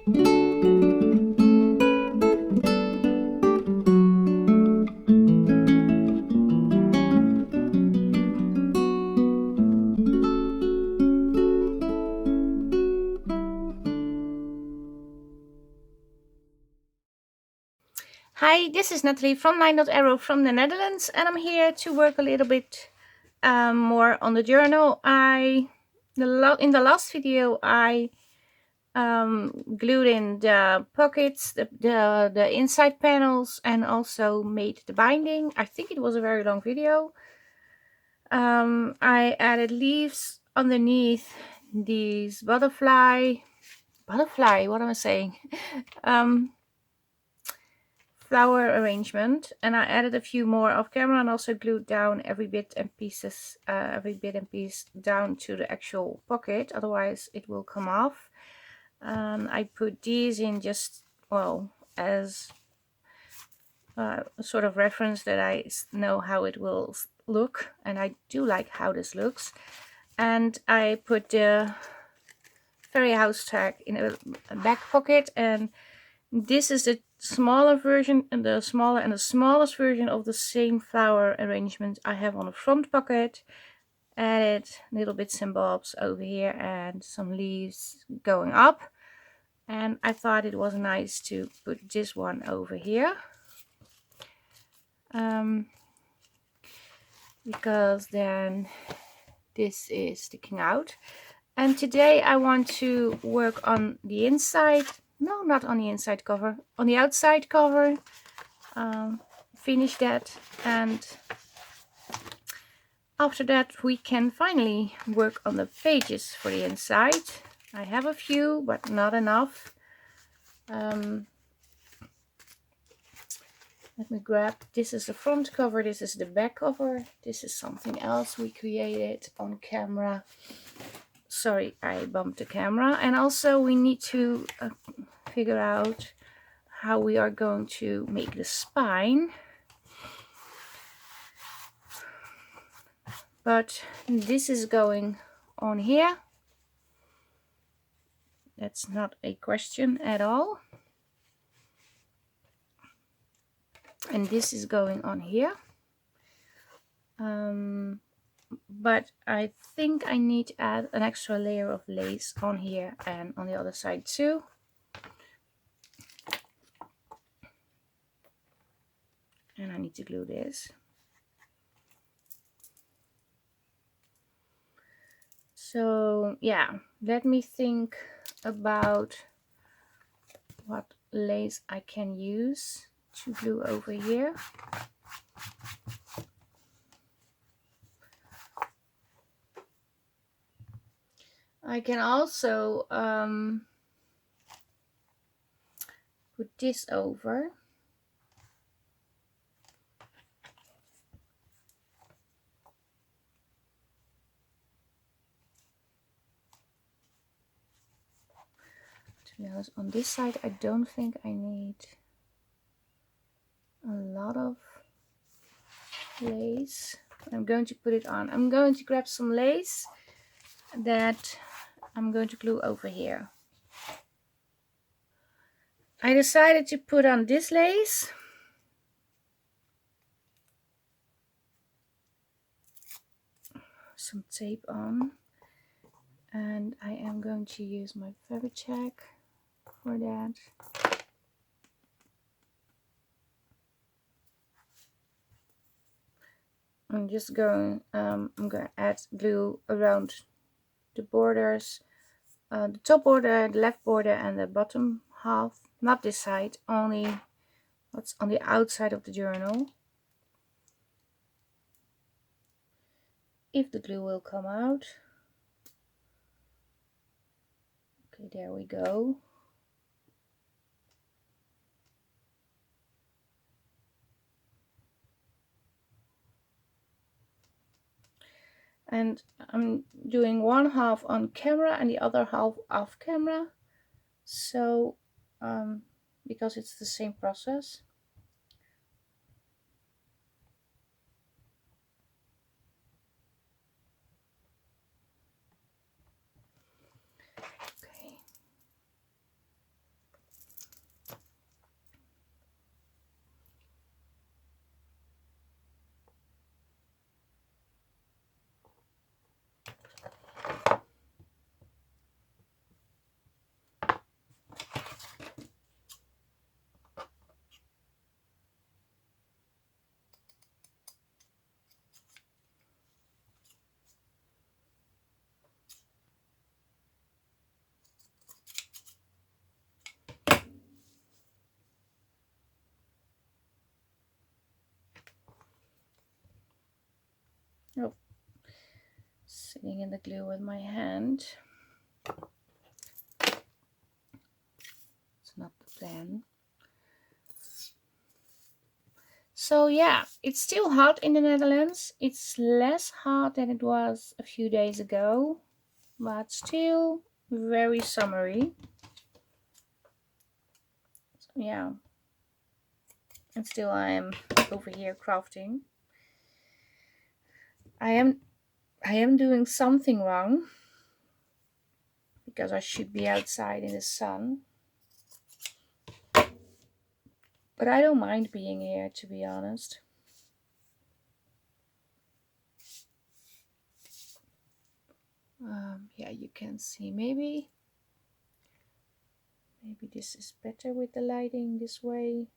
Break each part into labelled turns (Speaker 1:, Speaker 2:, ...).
Speaker 1: Hi, this is Nathalie from Linedotarrow from the Netherlands, and I'm here to work a little bit more on the journal. In the last video I glued in the pockets, the inside panels, and also made the binding. I think it was a very long video. I added leaves underneath these butterfly. What am I saying? Flower arrangement, and I added a few more off camera and also glued down every bit and piece down to the actual pocket, otherwise it will come off. I put these in just, well, as a sort of reference that I know how it will look, and I do like how this looks. And I put the fairy house tag in a back pocket, and this is the smaller version and the smallest version of the same flower arrangement I have on the front pocket. Added little bits and bobs over here and some leaves going up, and I thought it was nice to put this one over here because then this is sticking out. And today I want to work on the inside. No, not on the inside cover, on the outside cover. Finish that, and after that we can finally work on the pages for the inside. I have a few, but not enough. Let me grab, this is the front cover, this is the back cover, this is something else we created on camera. Sorry, I bumped the camera. And also we need to figure out how we are going to make the spine. But this is going on here. That's not a question at all. And this is going on here. But I think I need to add an extra layer of lace on here and on the other side too. And I need to glue this. So yeah, let me think about what lace I can use to glue over here. I can also put this over. To be honest, on this side I don't think I need a lot of lace. I'm going to put it on. I'm going to grab some lace that I'm going to glue over here. I decided to put on this lace. Some tape on. And I am going to use my fabric check for that. I'm just going, I'm going to add glue around the borders, the top border, the left border, and the bottom half. Not this side, only what's on the outside of the journal. If the glue will come out. Okay, there we go. And I'm doing one half on camera and the other half off camera. So, because it's the same process. Okay. Oh, sitting in the glue with my hand. It's not the plan. So yeah, it's still hot in the Netherlands. It's less hot than it was a few days ago, but still very summery. So yeah, and still I am over here crafting. I am doing something wrong because I should be outside in the sun. But I don't mind being here, to be honest. Yeah, you can see maybe this is better with the lighting this way.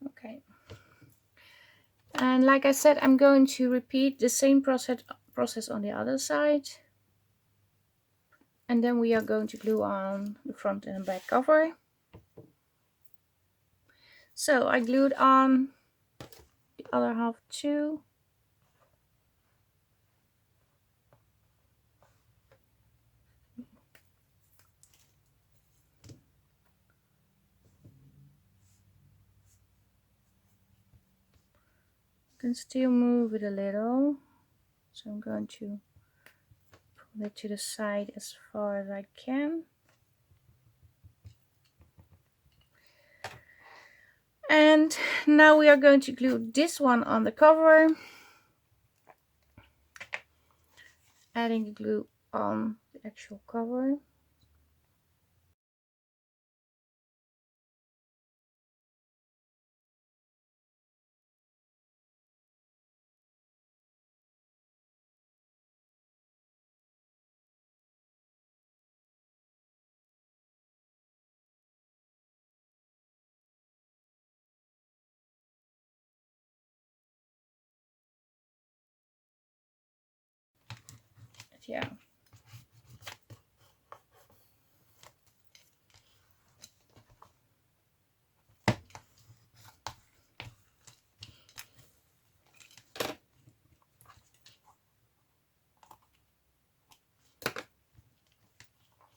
Speaker 1: Okay. And like I said, I'm going to repeat the same process on the other side. And then we are going to glue on the front and back cover. So I glued on the other half too. Can still move it a little, so I'm going to pull it to the side as far as I can. And now we are going to glue this one on the cover, adding the glue on the actual cover. But yeah.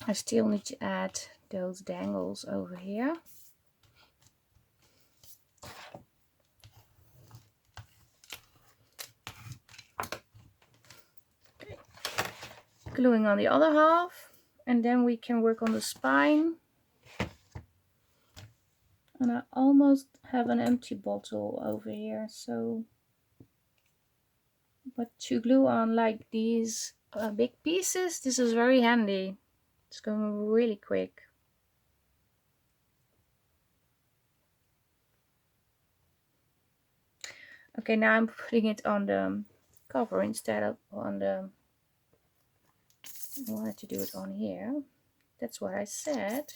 Speaker 1: I still need to add those dangles over here. Okay. Gluing on the other half, and then we can work on the spine. And I almost have an empty bottle over here, so but to glue on like these big pieces, this is very handy. It's going really quick. Okay, now I'm putting it on the cover instead of on the... I wanted to do it on here. That's what I said.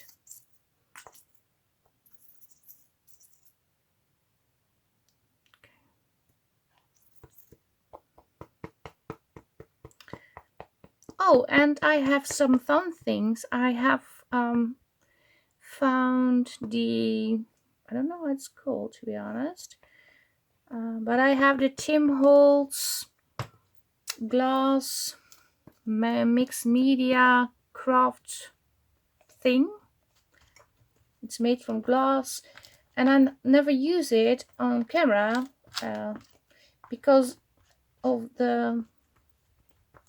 Speaker 1: Oh, and I have some fun things. I have found the... I don't know what it's called, to be honest. But I have the Tim Holtz glass mixed media craft thing. It's made from glass, and I never use it on camera because of the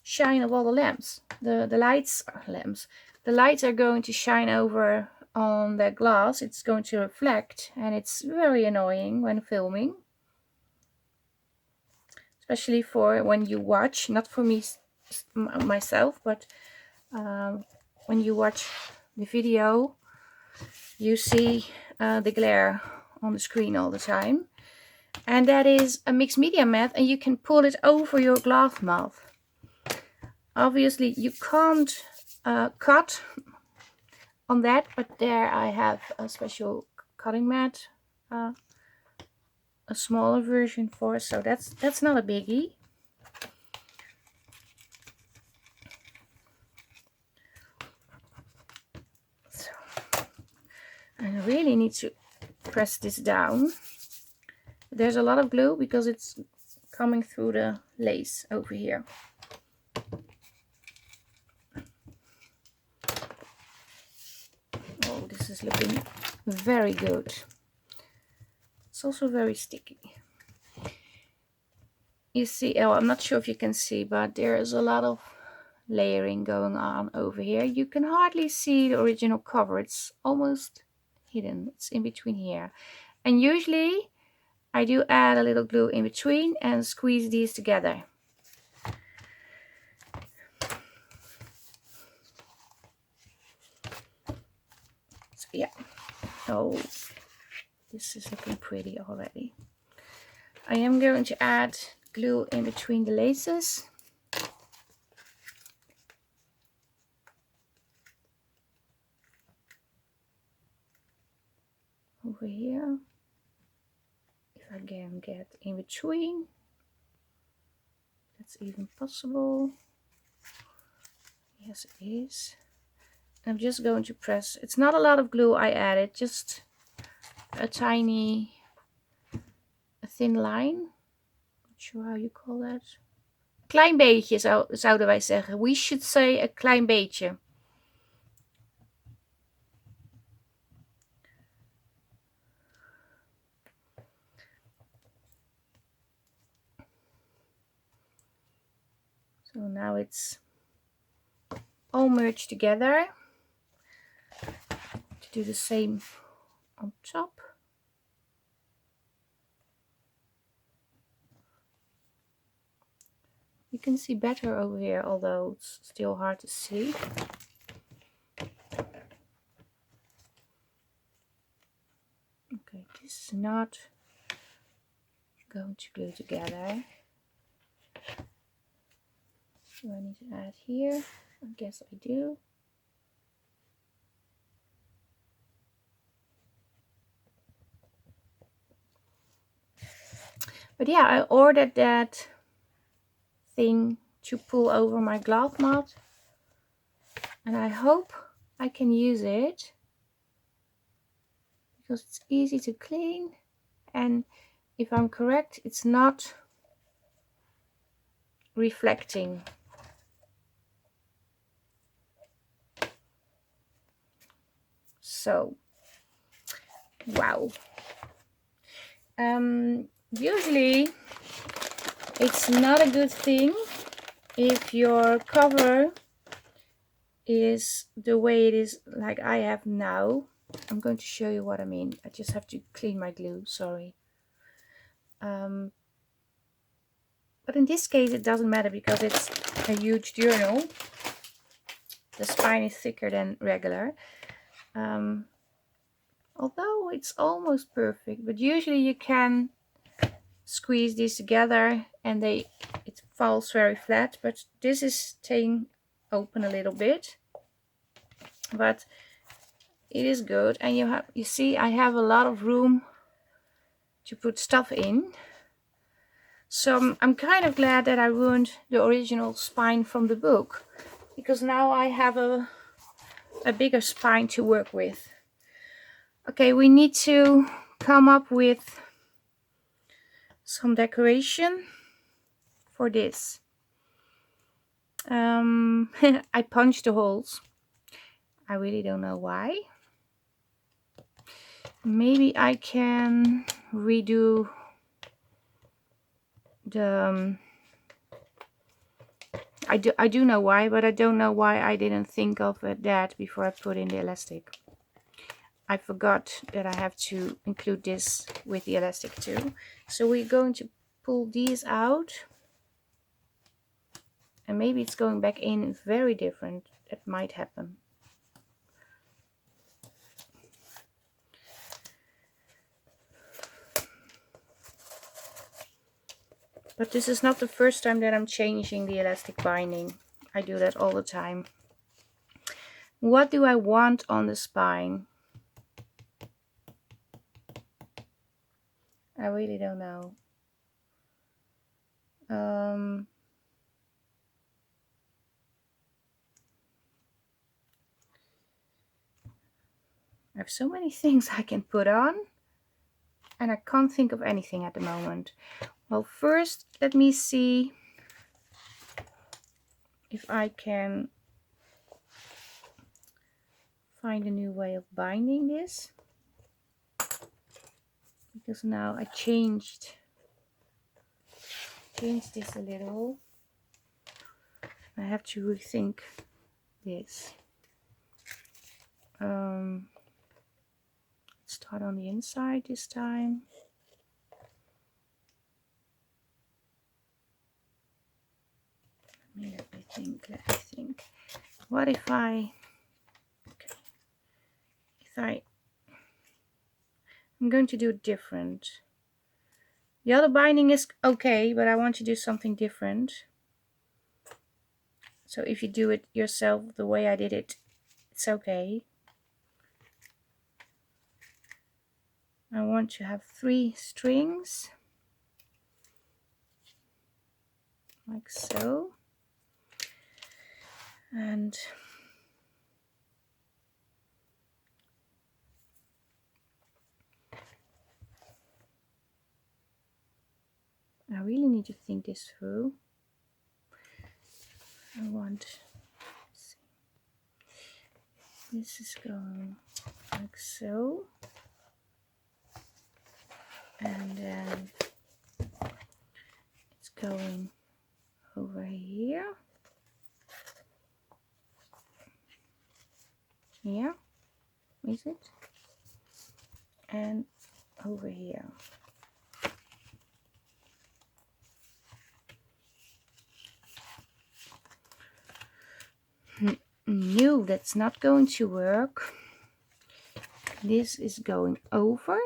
Speaker 1: shine of all the lamps. The lights are going to shine over on the glass. It's going to reflect, and it's very annoying when filming, especially for when you watch, not for me myself, but when you watch the video, you see the glare on the screen all the time. And that is a mixed media mat, and you can pull it over your glass mouth. Obviously you can't cut on that, but there I have a special cutting mat, a smaller version for, so that's not a biggie. So I really need to press this down. There's a lot of glue because it's coming through the lace over here. Oh, this is looking very good. It's also very sticky. You see, oh, I'm not sure if you can see, but there is a lot of layering going on over here. You can hardly see the original cover. It's almost hidden. It's in between here. And usually I do add a little glue in between and squeeze these together. So yeah. Oh, this is looking pretty already. I am going to add glue in between the laces. Over here. If I can get in between. That's even possible. Yes, it is. I'm just going to press. It's not a lot of glue I added, just a thin line. Not sure how you call that. Klein beetje zouden wij zeggen. We should say a klein beetje. So now it's all merged together. To do the same on top. You can see better over here, although it's still hard to see. Okay, this is not going to glue together. Do I need to add here? I guess I do. But yeah, I ordered that thing to pull over my glove mat, and I hope I can use it because it's easy to clean, and if I'm correct, it's not reflecting. So wow. Usually it's not a good thing if your cover is the way it is, like I have now. I'm going to show you what I mean. I just have to clean my glue, sorry. But in this case it doesn't matter because it's a huge journal. The spine is thicker than regular. Although it's almost perfect, but usually you can squeeze these together and it falls very flat, but this is staying open a little bit, but it is good. And you see I have a lot of room to put stuff in, so I'm kind of glad that I ruined the original spine from the book, because now I have a bigger spine to work with. Okay, we need to come up with some decoration for this. I punched the holes. I really don't know why. Maybe I can redo the I do know why, but I don't know why I didn't think of that before I put in the elastic. I forgot that I have to include this with the elastic too. So we're going to pull these out. And maybe it's going back in very different. That might happen. But this is not the first time that I'm changing the elastic binding. I do that all the time. What do I want on the spine? I really don't know. I have so many things I can put on, and I can't think of anything at the moment. Well, first, let me see if I can find a new way of binding this. Because now I changed this a little. I have to rethink this. Start on the inside this time. Let me think. What if I'm going to do it different. The other binding is okay, but I want to do something different. So if you do it yourself the way I did it, it's okay. I want to have 3 strings, like so. And I really need to think this through. I want, this is going like so. And then it's going over here. Here, is it? And over here. No, that's not going to work. This is going over.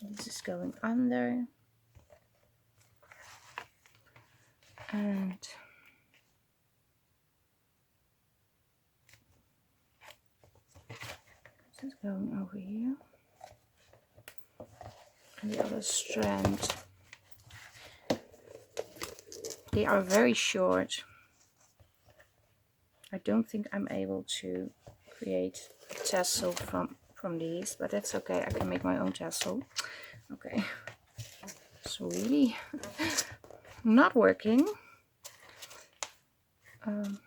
Speaker 1: This is going under. And this is going over here. And the other strand. They are very short. I don't think I'm able to create a tassel from these, but that's okay. I can make my own tassel. Okay, it's really not working. To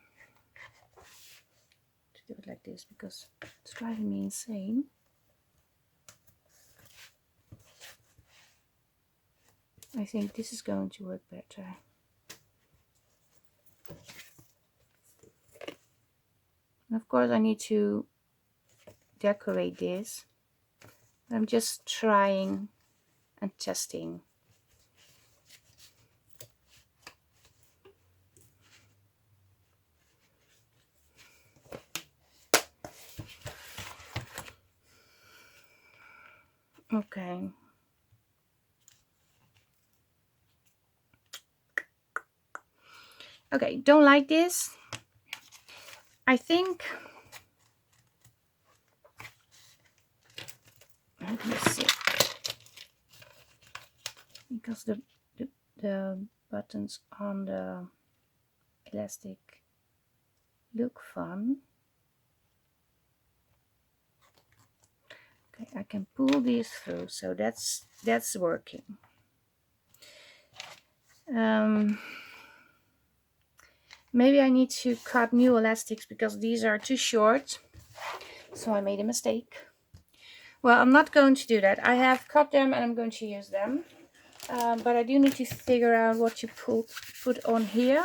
Speaker 1: do it like this because it's driving me insane. I think this is going to work better. And of course I need to decorate this. I'm just trying and testing. Okay. Okay, don't like this. I think, let me see, because the buttons on the elastic look fun. Okay, I can pull these through, so that's working. Maybe I need to cut new elastics because these are too short. So I made a mistake. Well, I'm not going to do that. I have cut them and I'm going to use them. But I do need to figure out what to put on here.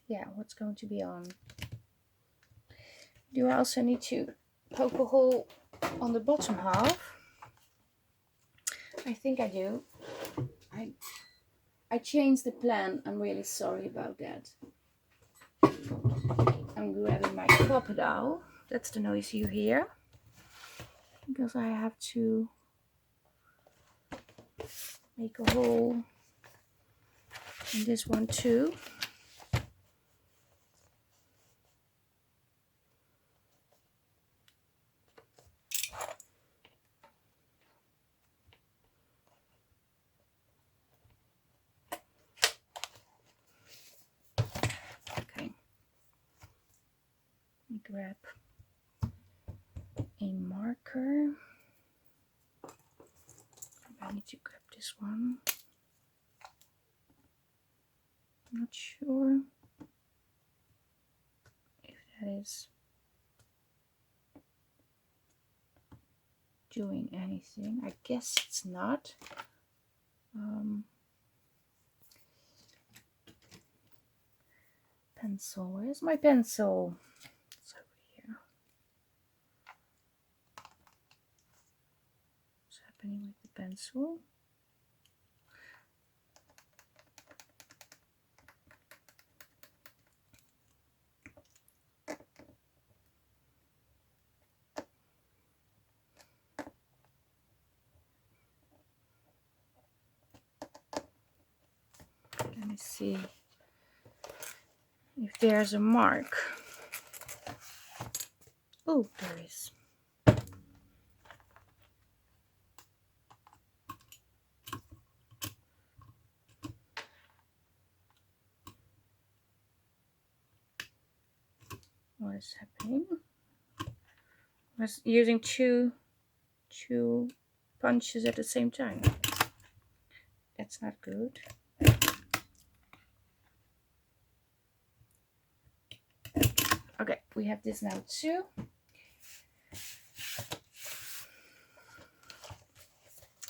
Speaker 1: Yeah, what's going to be on? Do I also need to poke a hole on the bottom half? I think I do. I changed the plan. I'm really sorry about that. I'm grabbing my crocodile. That's the noise you hear. Because I have to make a hole in this one too. Okay, let me grab a marker. I need to grab this one. I'm not sure if that is doing anything. I guess it's not. Pencil, where's my pencil? It's over here. What's happening with the pencil? Let me see if there's a mark. Oh, there is. What is happening? I was using two punches at the same time. That's not good. Okay, we have this now too.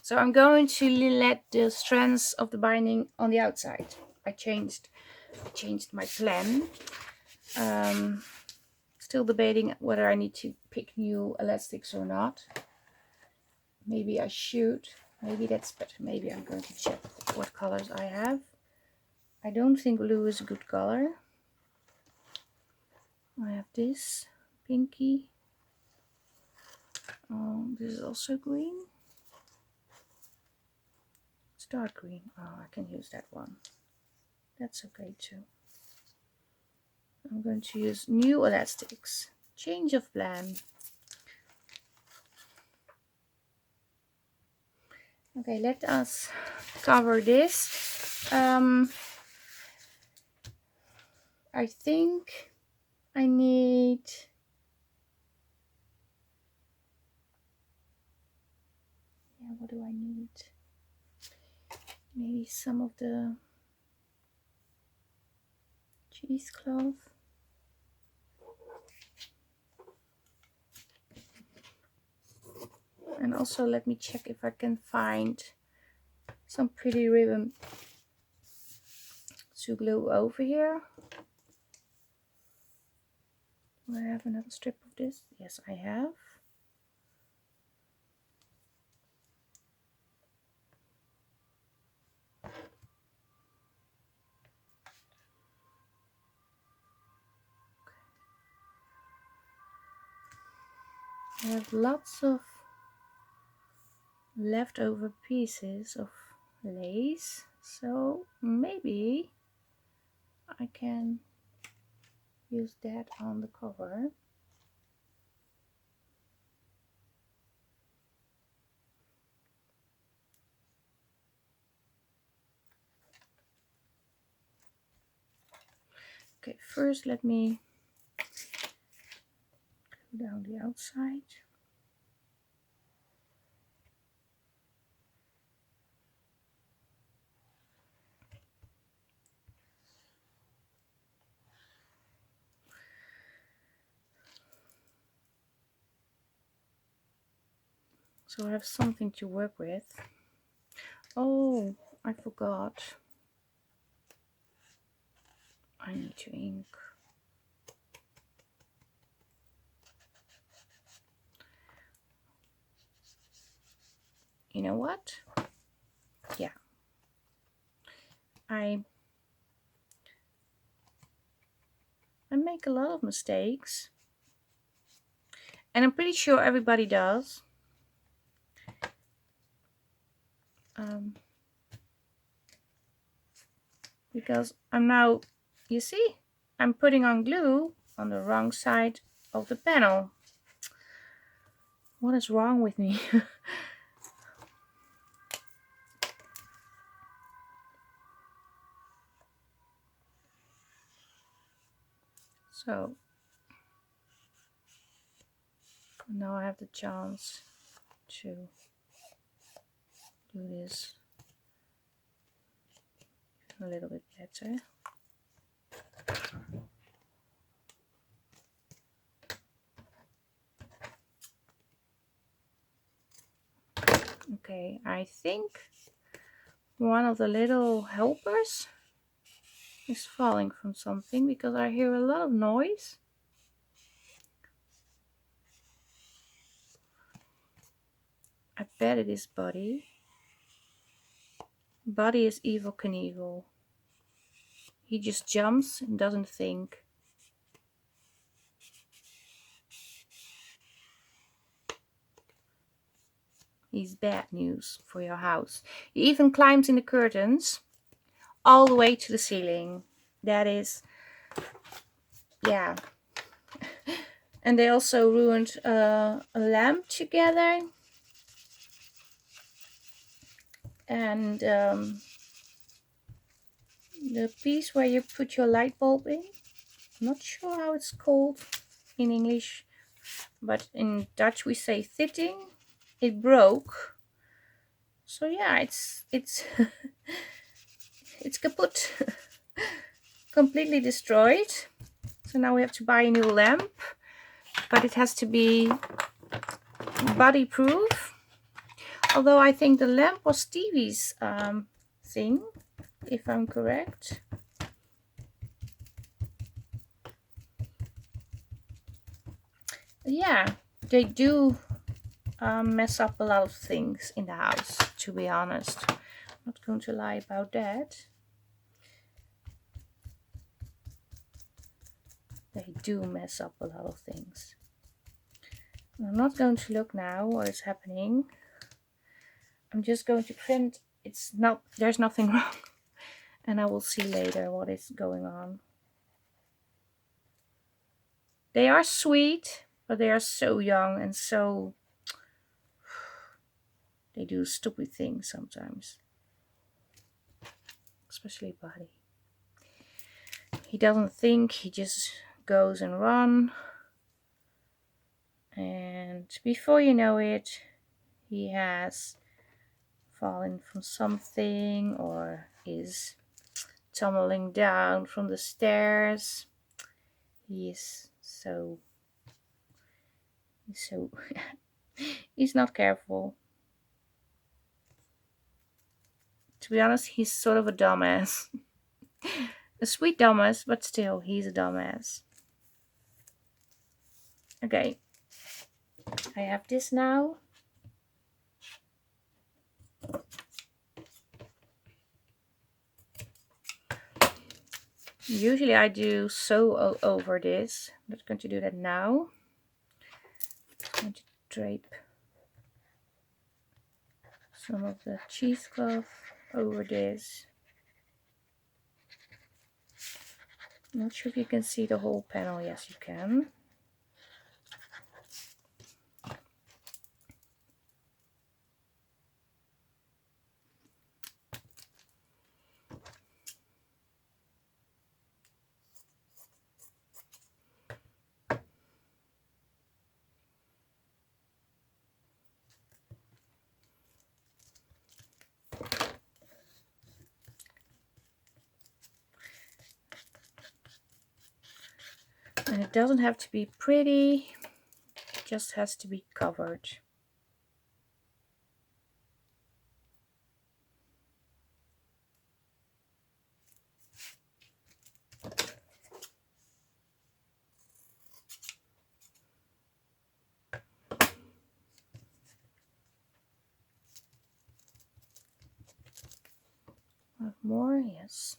Speaker 1: So I'm going to let the strands of the binding on the outside. I changed my plan. Still debating whether I need to pick new elastics or not. Maybe I should. Maybe that's better. Maybe I'm going to check what colors I have. I don't think blue is a good color. I have this pinky. This is also green. It's dark green. Oh, I can use that one. That's okay too. I'm going to use new elastics. Change of plan. Okay, let us cover this. I think I need what do I need? Maybe some of the cheesecloth. And also let me check if I can find some pretty ribbon to glue over here. Do I have another strip of this? Yes, I have. I have lots of leftover pieces of lace, so maybe I can use that on the cover. Okay, first let me glue down the outside. So I have something to work with. Oh, I forgot. I need to ink. You know what? Yeah. I make a lot of mistakes. And I'm pretty sure everybody does. because I'm now, you see, I'm putting on glue on the wrong side of the panel. What is wrong with me? So now I have the chance to do this a little bit better. Okay, I think one of the little helpers is falling from something because I hear a lot of noise. I bet it is Buddy. Buddy is Evil Knievel. He just jumps and doesn't think. He's bad news for your house. He even climbs in the curtains all the way to the ceiling. That is, yeah. And they also ruined a lamp together. And the piece where you put your light bulb in, I'm not sure how it's called in English, but in Dutch we say thitting. It broke. So yeah, it's it's kaput. Completely destroyed. So now we have to buy a new lamp, but it has to be body proof. Although I think the lamp was Stevie's thing, if I'm correct. Yeah, they do mess up a lot of things in the house, to be honest. I'm not going to lie about that. They do mess up a lot of things. I'm not going to look now what is happening. I'm just going to print. There's nothing wrong. And I will see later what is going on. They are sweet, but they are so young and so... They do stupid things sometimes. Especially Buddy. He doesn't think, he just goes and runs. And before you know it, he has fallen from something or is tumbling down from the stairs. He's he's not careful. To be honest, he's sort of a dumbass. A sweet dumbass, but still, he's a dumbass. Okay, I have this now. Usually I do sew over this. I'm not going to do that now. I'm going to drape some of the cheesecloth over this. I'm not sure if you can see the whole panel. Yes, you can. And it doesn't have to be pretty, it just has to be covered. Have more, yes.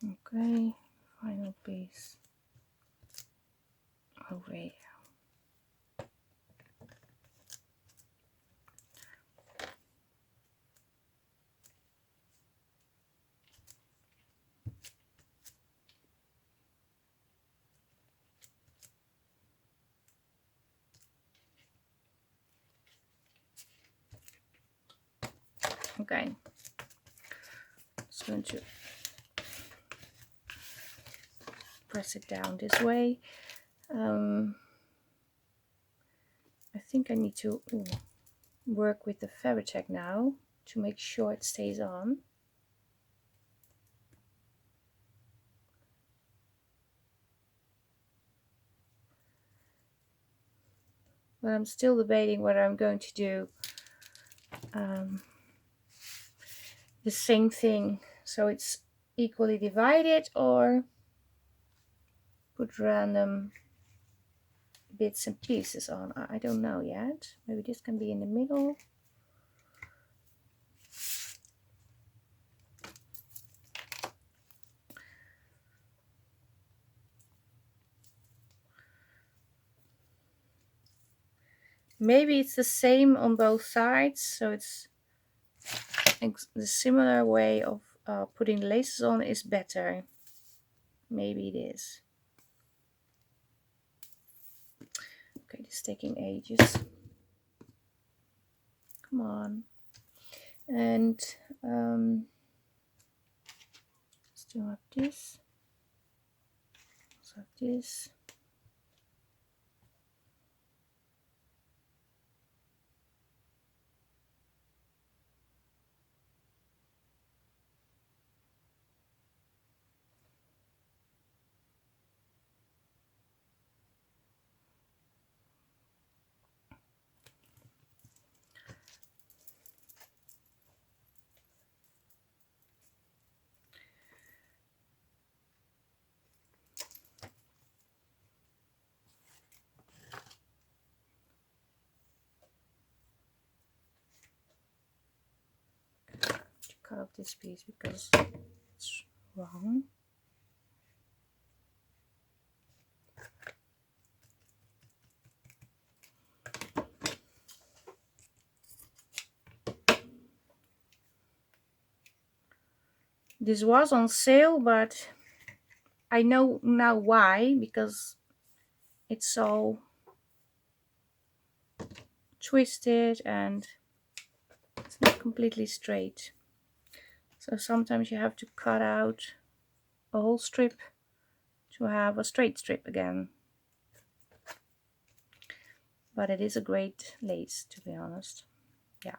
Speaker 1: Okay, final piece over here. Okay, just going to press it down this way. I think I need to work with the Fabri-Tac now to make sure it stays on. But I'm still debating whether I'm going to do the same thing so it's equally divided, or put random bits and pieces on. I don't know yet. Maybe this can be in the middle. Maybe it's the same on both sides, so it's the similar way of putting laces on is better. Maybe it is. Okay, this is taking ages. Come on. And still have this. Also have this. Cut off this piece because it's wrong. This was on sale, but I know now why, because it's so twisted and it's not completely straight. So sometimes you have to cut out a whole strip to have a straight strip again. But it is a great lace, to be honest. Yeah.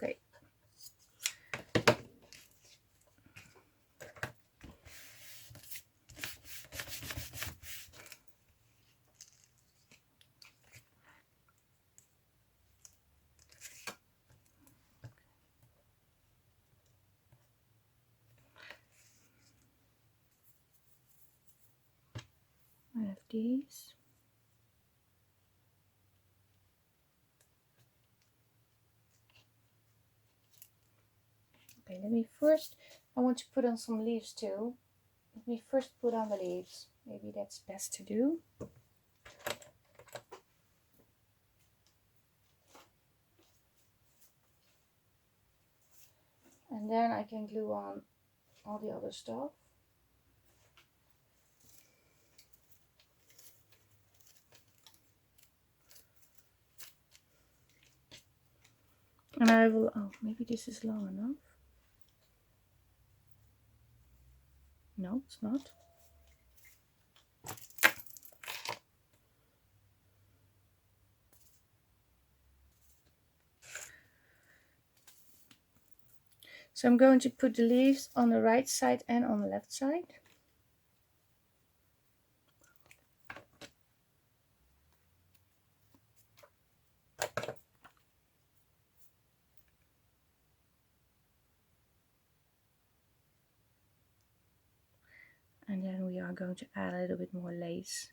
Speaker 1: Okay. I have these. Okay, let me first, I want to put on some leaves too. Let me first put on the leaves. Maybe that's best to do. And then I can glue on all the other stuff. And I will, oh, maybe this is long enough. No, it's not. So I'm going to put the leaves on the right side and on the left side. And then we are going to add a little bit more lace.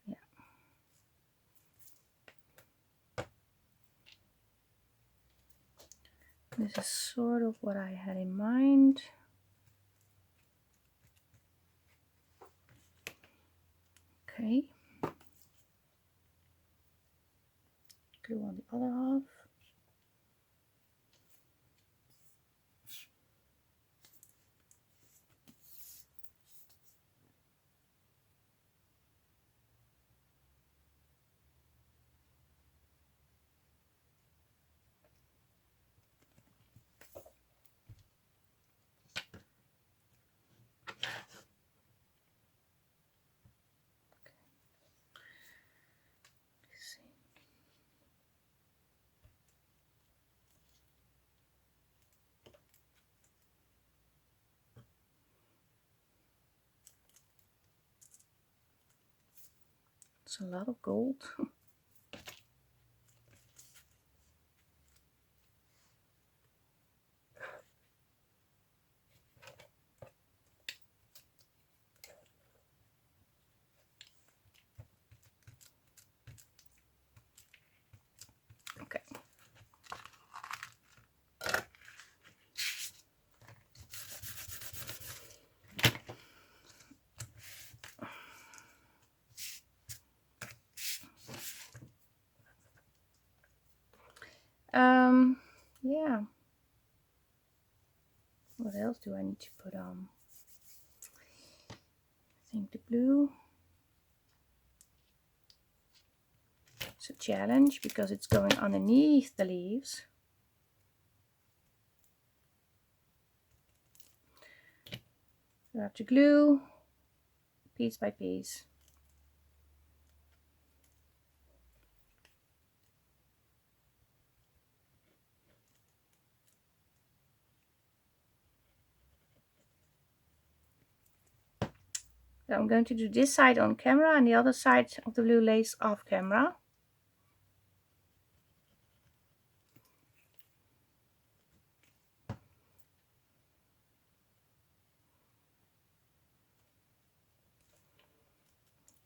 Speaker 1: Yeah. This is sort of what I had in mind. Okay. Glue on the other half. It's a lot of gold. Okay. Yeah. What else do I need to put on? I think the blue. It's a challenge because it's going underneath the leaves. You have to glue piece by piece. So I'm going to do this side on camera and the other side of the blue lace off camera.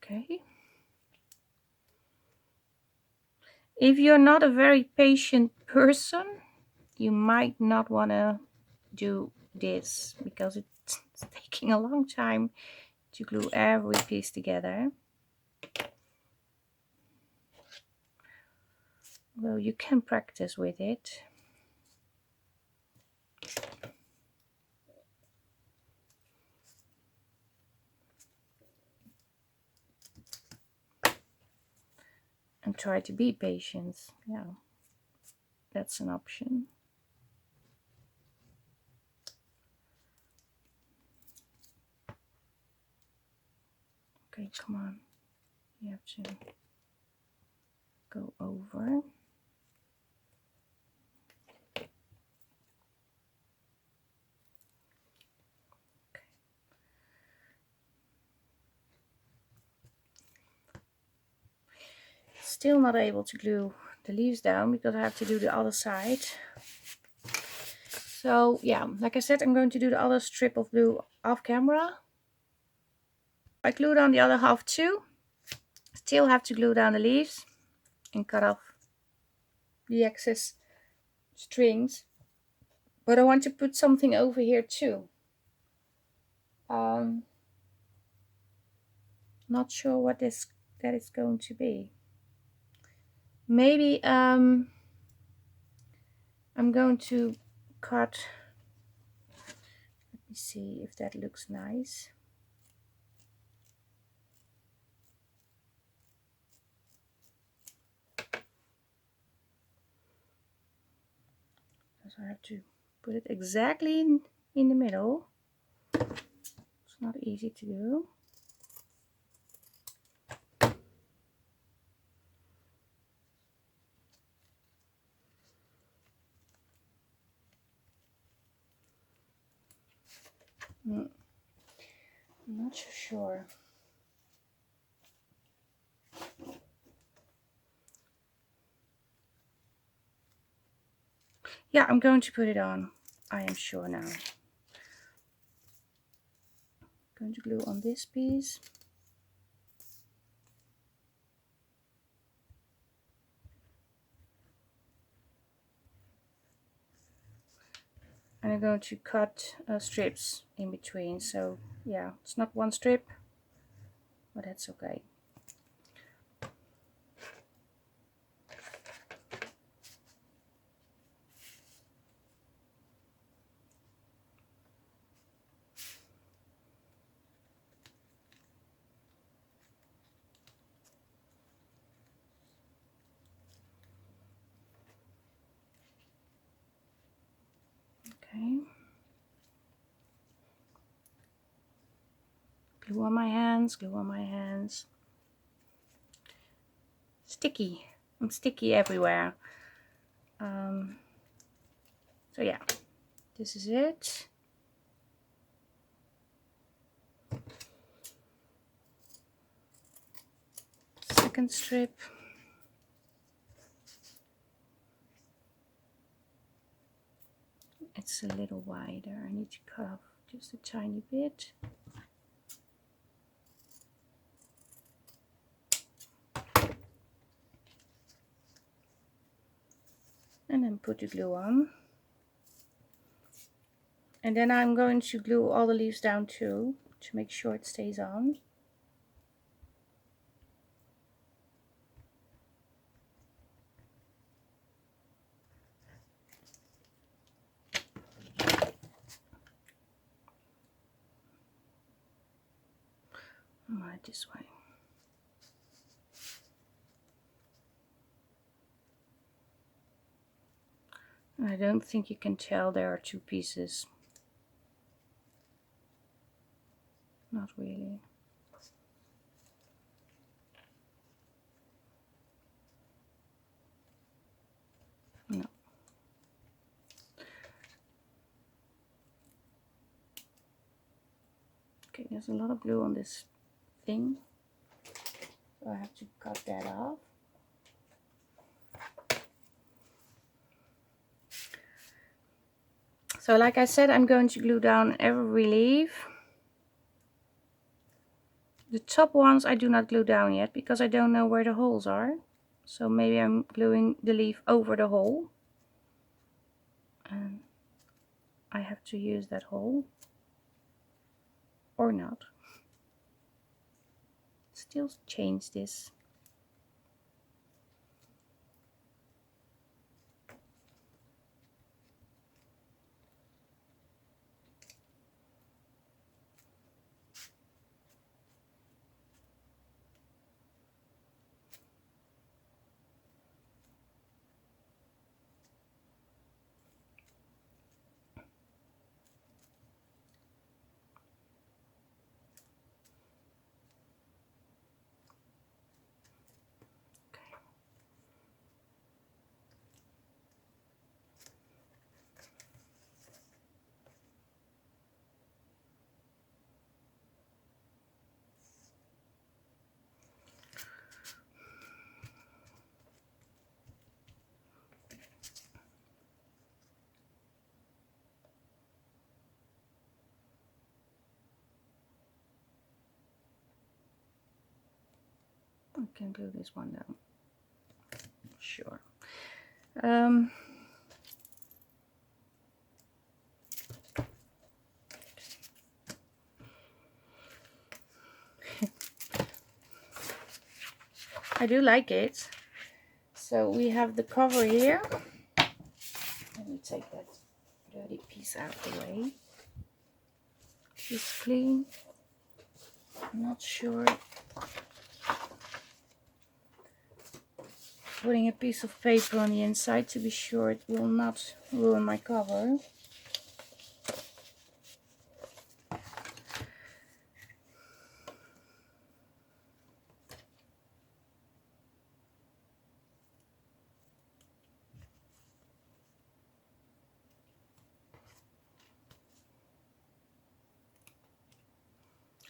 Speaker 1: Okay. If you're not a very patient person, you might not want to do this because it's taking a long time to glue every piece together. Well, you can practice with it. And try to be patient. Yeah, that's an option. Okay, come on. You have to go over. Okay. Still not able to glue the leaves down because I have to do the other side. So yeah, like I said, I'm going to do the other strip of blue off camera. I glued on the other half too. Still have to glue down the leaves and cut off the excess strings. But I want to put something over here too. Not sure what that is going to be. Maybe I'm going to cut. Let me see if that looks nice. So I have to put it exactly in the middle. It's not easy to do. I'm not so sure. Yeah, I'm going to put it on. I am sure now. I'm going to glue on this piece. And I'm going to cut strips in between. So yeah, it's not one strip, but that's okay. Okay. Glue on my hands, glue on my hands. Sticky. I'm sticky everywhere. So yeah, this is it. Second strip. It's a little wider. I need to cut off just a tiny bit. And then put the glue on. And then I'm going to glue all the leaves down too, to make sure it stays on. Right this way. And I don't think you can tell there are two pieces. Not really. No. Okay, there's a lot of glue on this thing, so I have to cut that off. So like I said, I'm going to glue down every leaf. The top ones I do not glue down yet because I don't know where the holes are. So maybe I'm gluing the leaf over the hole. And I have to use that hole. Or not. Still change this. I can glue this one down. Sure. I do like it. So we have the cover here. Let me take that dirty piece out of the way. It's clean. I'm not sure. Putting a piece of paper on the inside to be sure it will not ruin my cover.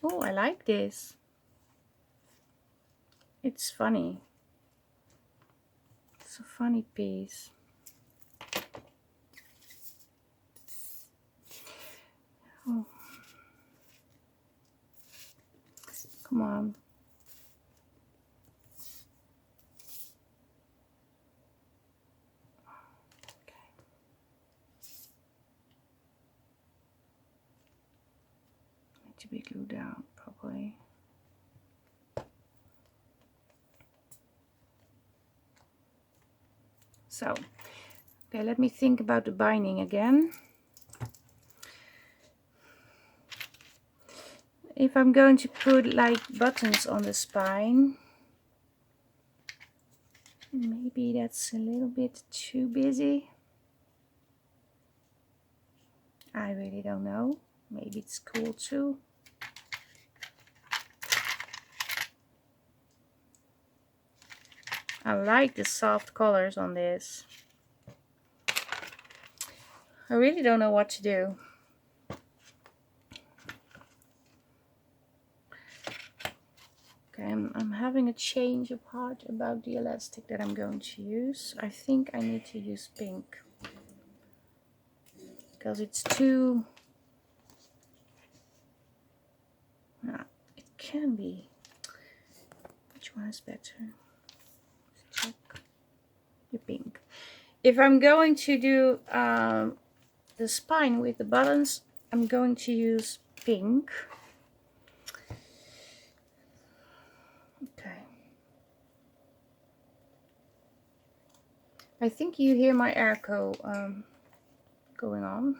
Speaker 1: Oh, I like this. It's funny. It's a funny piece. Come on. Need to be glued down properly. So, okay, let me think about the binding again. If I'm going to put like buttons on the spine, maybe that's a little bit too busy. I really don't know. Maybe it's cool too. I like the soft colors on this. I really don't know what to do. Okay, I'm having a change of heart about the elastic that I'm going to use. I think I need to use pink. Because it's too... it can be. Which one is better? Let's check. The pink. If I'm going to do the spine with the buttons, I'm going to use pink. Okay. I think you hear my echo going on.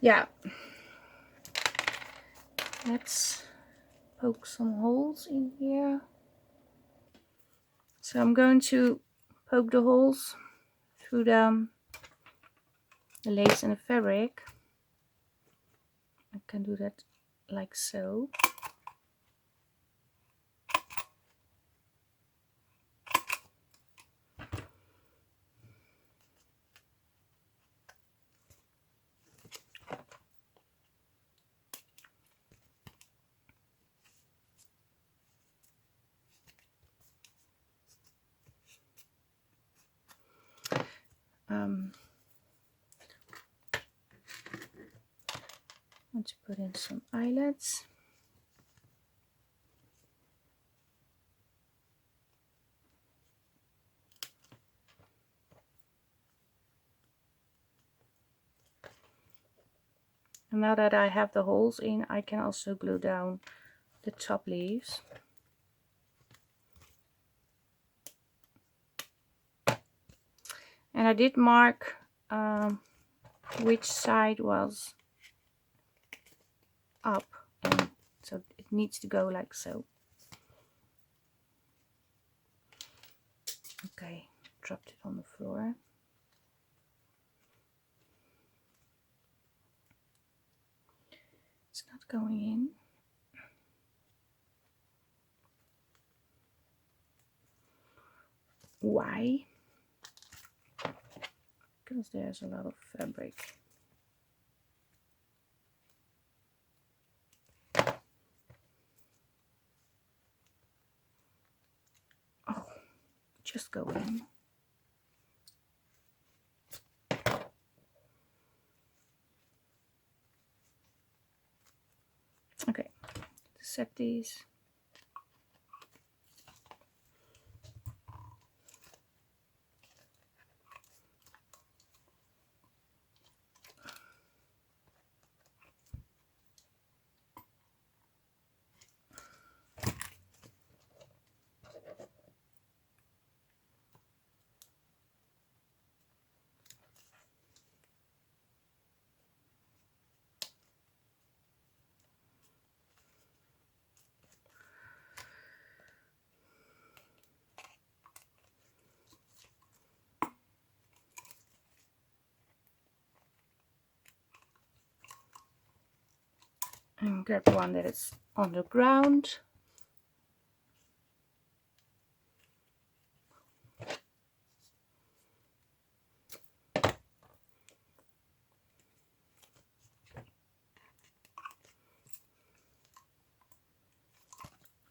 Speaker 1: Yeah. Let's poke some holes in here. So I'm going to poke the holes through the lace and the fabric. I can do that like so. I want to put in some eyelets. And now that I have the holes in, I can also glue down the top leaves. And I did mark which side was up, and so it needs to go like so. Okay, dropped it on the floor. It's not going in. Why? Because there's a lot of fabric. Oh, just go in. Okay, set these. And grab one that is on the ground.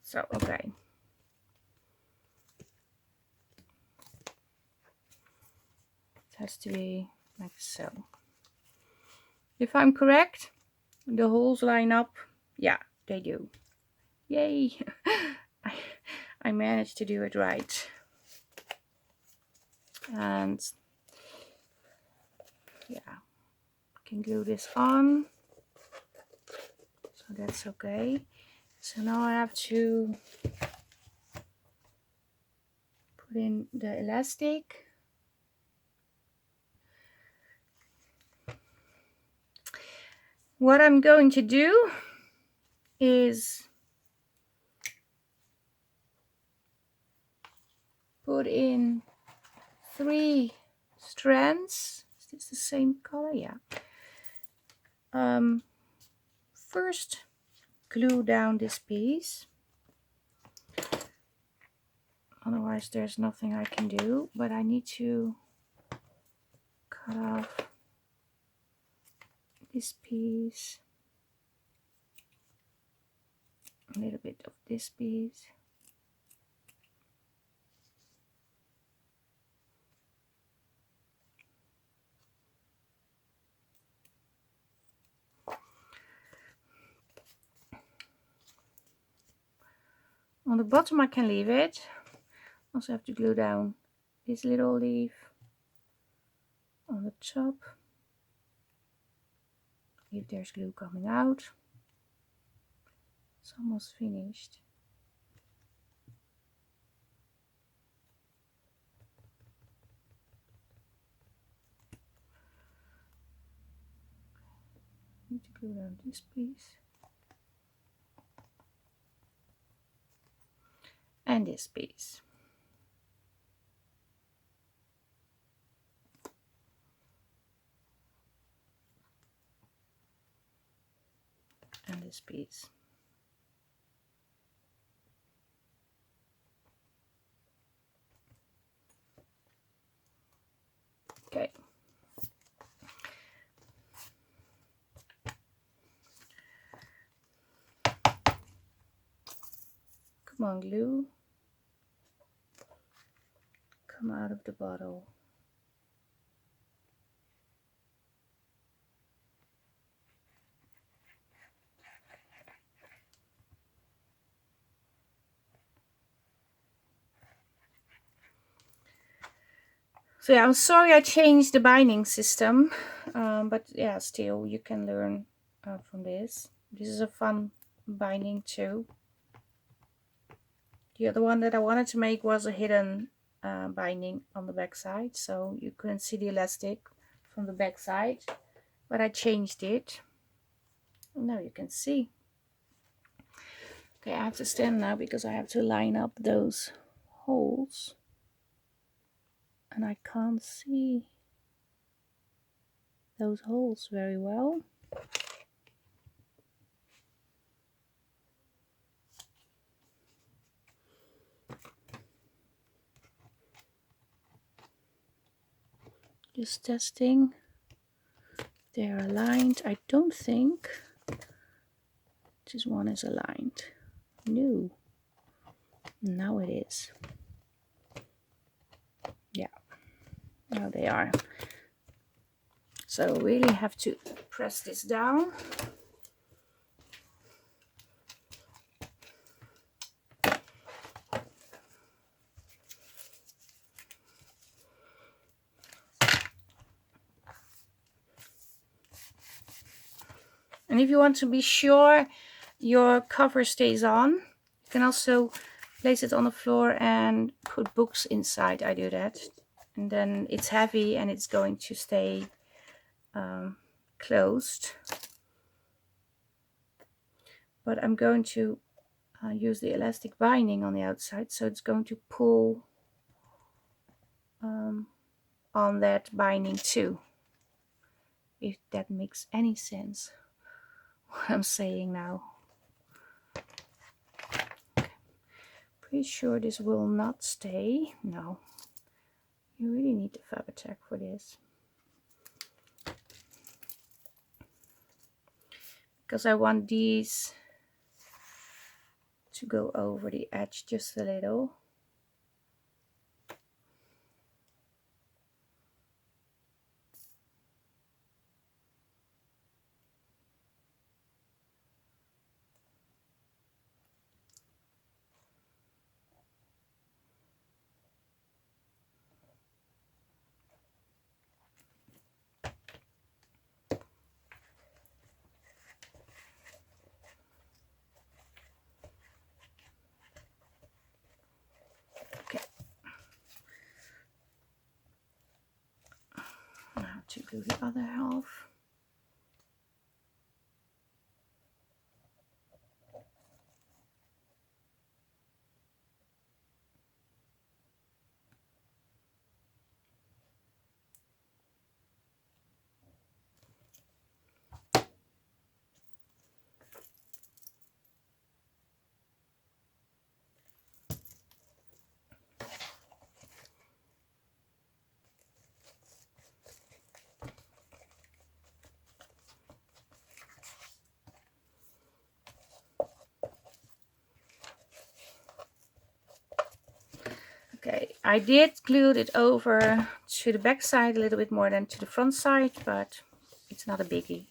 Speaker 1: So, okay. has to be like so. If I'm correct, the holes line up. Yeah, they do. Yay! I managed to do it right. And yeah, can glue this on. So that's okay. So now I have to put in the elastic. What I'm going to do is put in 3 strands. Is this the same color? Yeah. First, glue down this piece. Otherwise, there's nothing I can do. But I need to cut off this piece, a little bit of this piece. On the bottom I can leave it. Also have to glue down this little leaf on the top. If there's glue coming out. It's almost finished. Need to glue down this piece. And this piece. And this piece. Okay. Come on, glue. Come out of the bottle. So yeah, I'm sorry I changed the binding system, but yeah, still you can learn from this. This is a fun binding too. The other one that I wanted to make was a hidden binding on the back side, so you couldn't see the elastic from the back side, but I changed it. And now you can see. Okay, I have to stand now because I have to line up those holes. And I can't see those holes very well. Just testing. They're aligned. I don't think this one is aligned. No. Now it is. Yeah. Now they are. So really have to press this down. And if you want to be sure your cover stays on, you can also place it on the floor and put books inside. I do that. And then it's heavy and it's going to stay closed. But I'm going to use the elastic binding on the outside, so it's going to pull on that binding too. If that makes any sense, what I'm saying now. Okay. Pretty sure this will not stay. No, you really need the Fabri-Tac for this. Because I want these to go over the edge just a little. to glue the other half. Okay, I did glue it over to the back side a little bit more than to the front side, but it's not a biggie.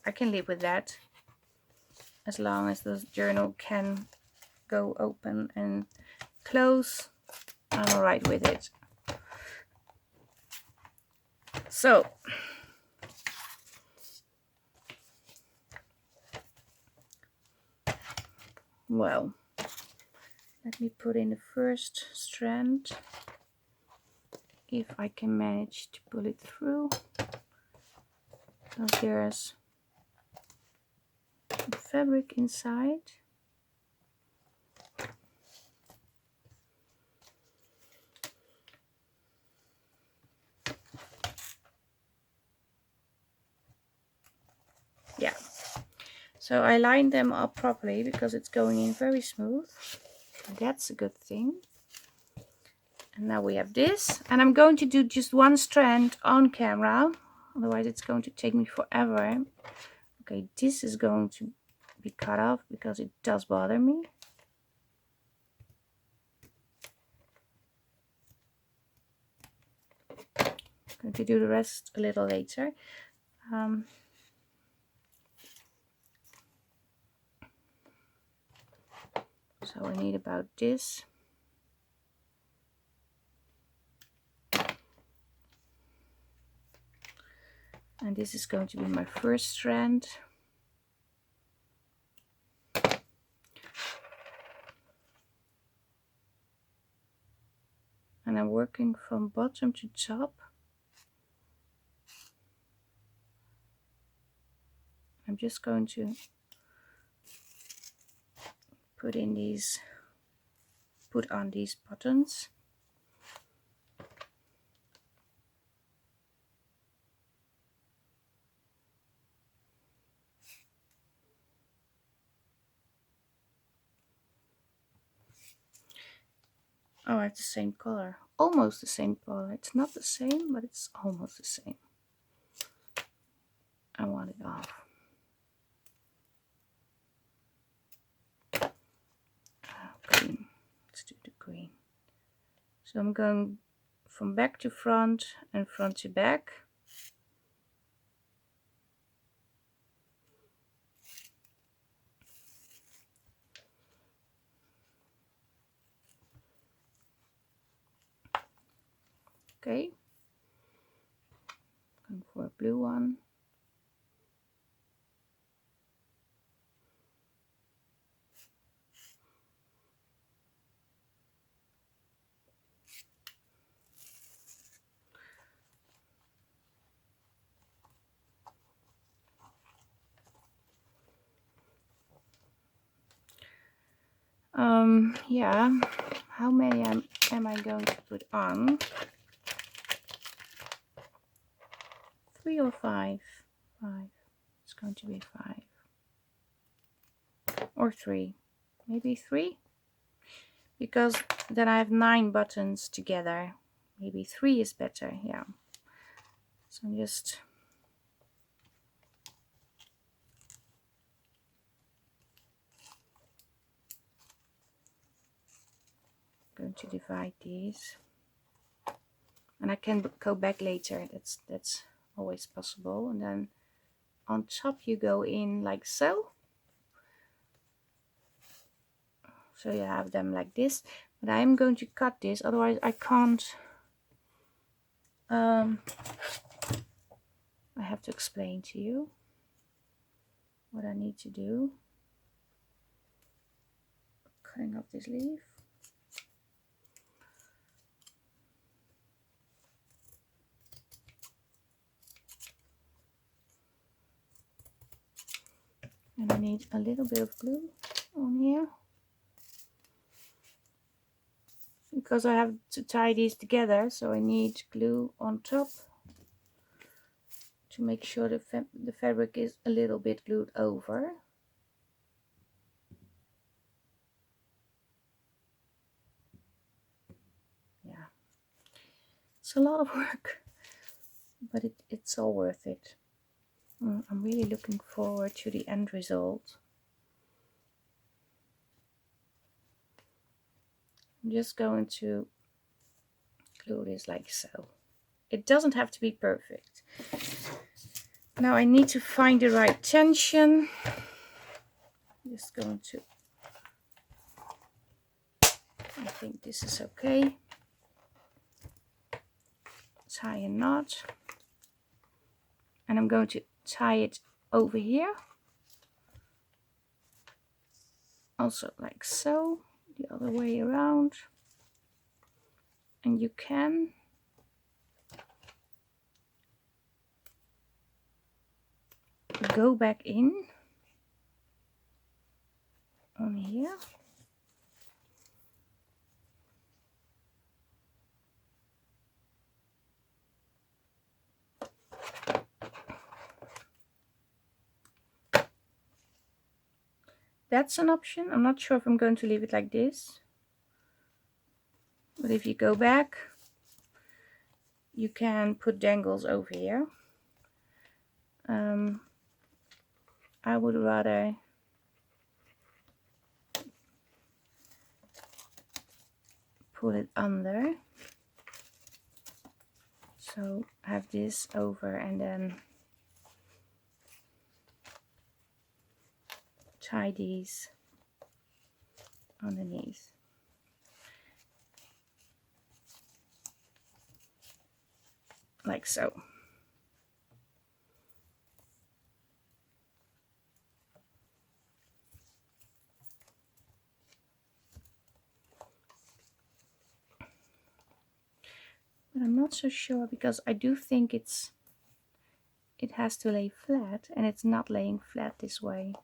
Speaker 1: I can live with that as long as the journal can go open and close. I'm alright with it. So well, let me put in the first strand, if I can manage to pull it through. So there's the fabric inside. Yeah, so I lined them up properly because it's going in very smooth. That's a good thing. And now we have this, and I'm going to do just one strand on camera, otherwise it's going to take me forever. Okay, this is going to be cut off because it does bother me. I'm going to do the rest a little later. So I need about this. And this is going to be my first strand. And I'm working from bottom to top. I'm just going to put on these buttons. Oh, I have the same color. Almost the same color. It's not the same, but it's almost the same. I want it off. Green. Let's do the green. So I'm going from back to front and front to back. Okay. Going for a blue one. Yeah, how many am I going to put on? 3 or 5? 5. It's going to be 5. Or 3. Maybe 3? Because then I have 9 buttons together. Maybe 3 is better, yeah. So I'm just going to divide these. And I can go back later, that's always possible. And then on top you go in like so. So you have them like this. But I'm going to cut this, otherwise I can't. I have to explain to you what I need to do. Cutting off this leaf. And I need a little bit of glue on here, because I have to tie these together, so I need glue on top to make sure the fabric is a little bit glued over. Yeah, it's a lot of work, but it's all worth it. I'm really looking forward to the end result. I'm just going to glue this like so. It doesn't have to be perfect. Now I need to find the right tension. I'm just going to, I think this is okay. Tie a knot. And I'm going to tie it over here. Also like so, the other way around. And you can go back in on here. That's an option. I'm not sure if I'm going to leave it like this. But if you go back, you can put dangles over here. I would rather put it under. So have this over and then tie these underneath. Like so. But I'm not so sure, because I do think it has to lay flat, and it's not laying flat this way.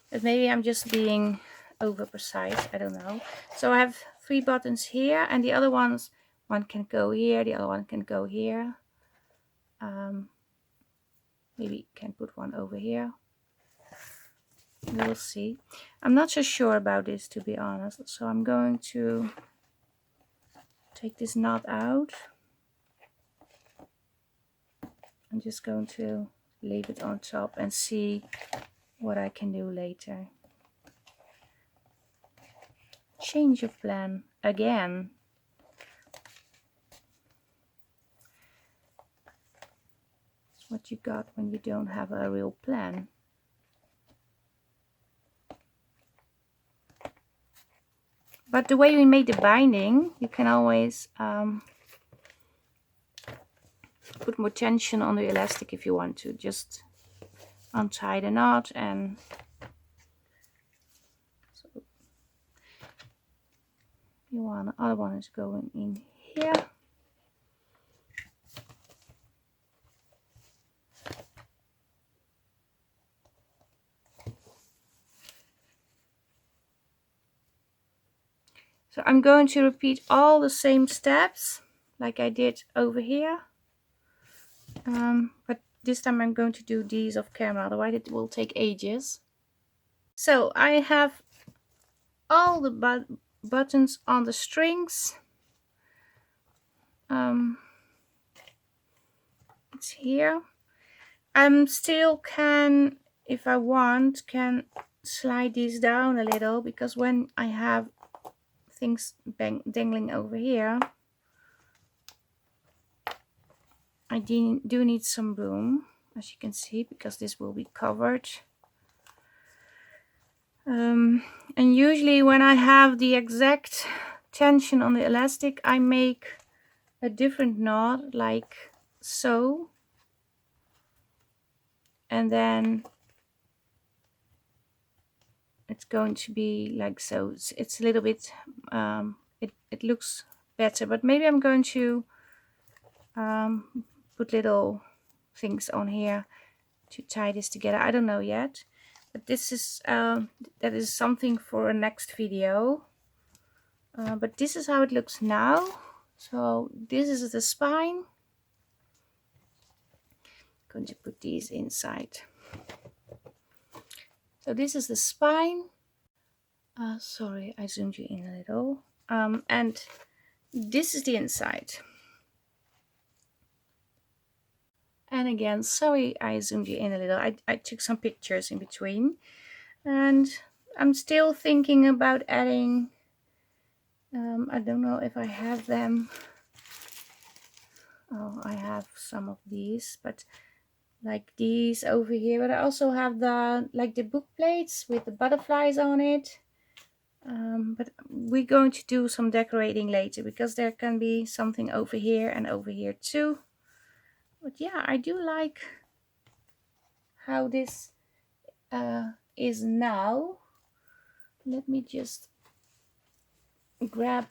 Speaker 1: But maybe I'm just being over precise, I don't know. So I have 3 buttons here, and the other ones, one can go here, the other one can go here. Maybe can put one over here. We'll see. I'm not so sure about this, to be honest. So I'm going to take this knot out. I'm just going to leave it on top and see what I can do later. Change of plan again. It's what you got when you don't have a real plan. But the way we made the binding, you can always put more tension on the elastic if you want to. Just untie the knot, and so the other one is going in here. So I'm going to repeat all the same steps like I did over here. But this time I'm going to do these off camera, otherwise it will take ages. So I have all the buttons on the strings. It's here. I'm still can, if I want, can slide these down a little, because when I have things dangling over here, I do need some room, as you can see, because this will be covered. And usually when I have the exact tension on the elastic, I make a different knot like so, and then it's going to be like so. It's a little bit it looks better, but maybe I'm going to put little things on here to tie this together. I don't know yet, but this is that is something for a next video. But this is how it looks now. So this is the spine. I'm going to put these inside. So this is the spine. Sorry, I zoomed you in a little. And this is the inside. And again, sorry, I zoomed you in a little. I took some pictures in between. And I'm still thinking about adding, I don't know if I have them. Oh, I have some of these, but like these over here. But I also have the book plates with the butterflies on it. But we're going to do some decorating later, because there can be something over here and over here too. But yeah, I do like how this is now. Let me just grab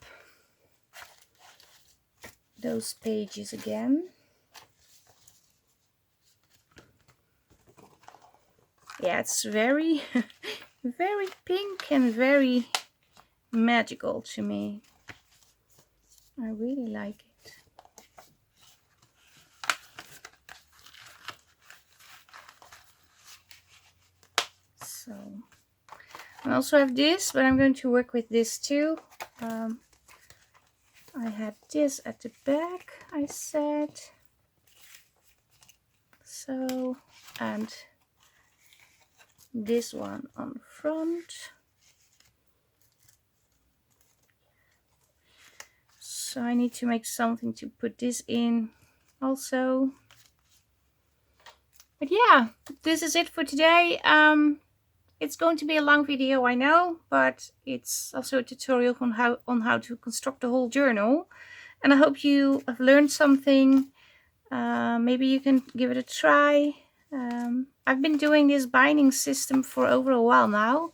Speaker 1: those pages again. Yeah, it's very very pink and very magical to me. I really like it. So I also have this, but I'm going to work with this too. I had this at the back, I said. So, and this one on front. So I need to make something to put this in also. But yeah, this is it for today. It's going to be a long video, I know, but it's also a tutorial on how to construct the whole journal. And I hope you have learned something. Maybe you can give it a try. I've been doing this binding system for over a while now,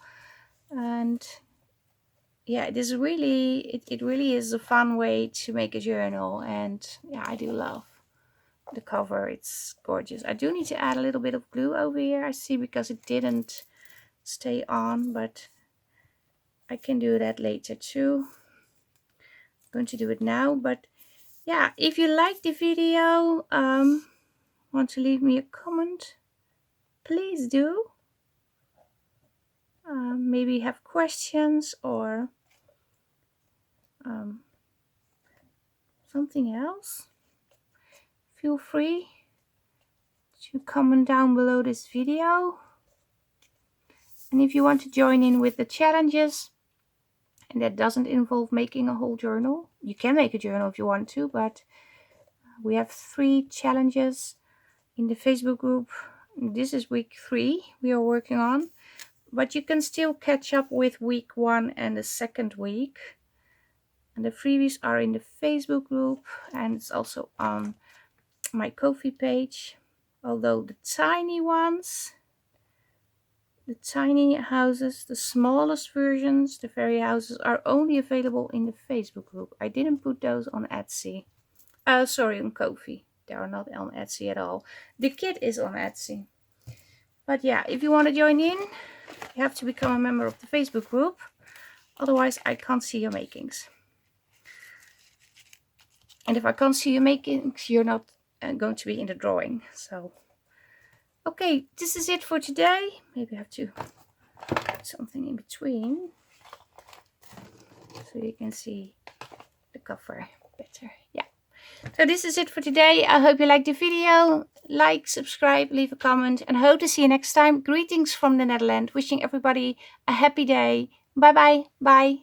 Speaker 1: and yeah, it is really it really is a fun way to make a journal. And yeah, I do love the cover. It's gorgeous. I do need to add a little bit of glue over here, I see, because it didn't stay on, but I can do that later too. I'm going to do it now. But yeah, if you like the video, want to leave me a comment, please do. Maybe have questions or something else, feel free to comment down below this video. And if you want to join in with the challenges, and that doesn't involve making a whole journal, you can make a journal if you want to, but we have 3 challenges in the Facebook group. This is week 3 we are working on, but you can still catch up with week 1 and the 2nd week. And the freebies are in the Facebook group, and it's also on my Ko-fi page. Although the tiny ones, the tiny houses, the smallest versions, the fairy houses, are only available in the Facebook group. I didn't put those on Etsy. Sorry, on Ko-fi. They are not on Etsy at all. The kit is on Etsy. But yeah, if you want to join in, you have to become a member of the Facebook group. Otherwise, I can't see your makings. And if I can't see your makings, you're not going to be in the drawing. So, okay, this is it for today. Maybe I have to put something in between so you can see the cover better. Yeah. So this is it for today. I hope you liked the video. Like, subscribe, leave a comment, and hope to see you next time. Greetings from the Netherlands. Wishing everybody a happy day. Bye bye. Bye.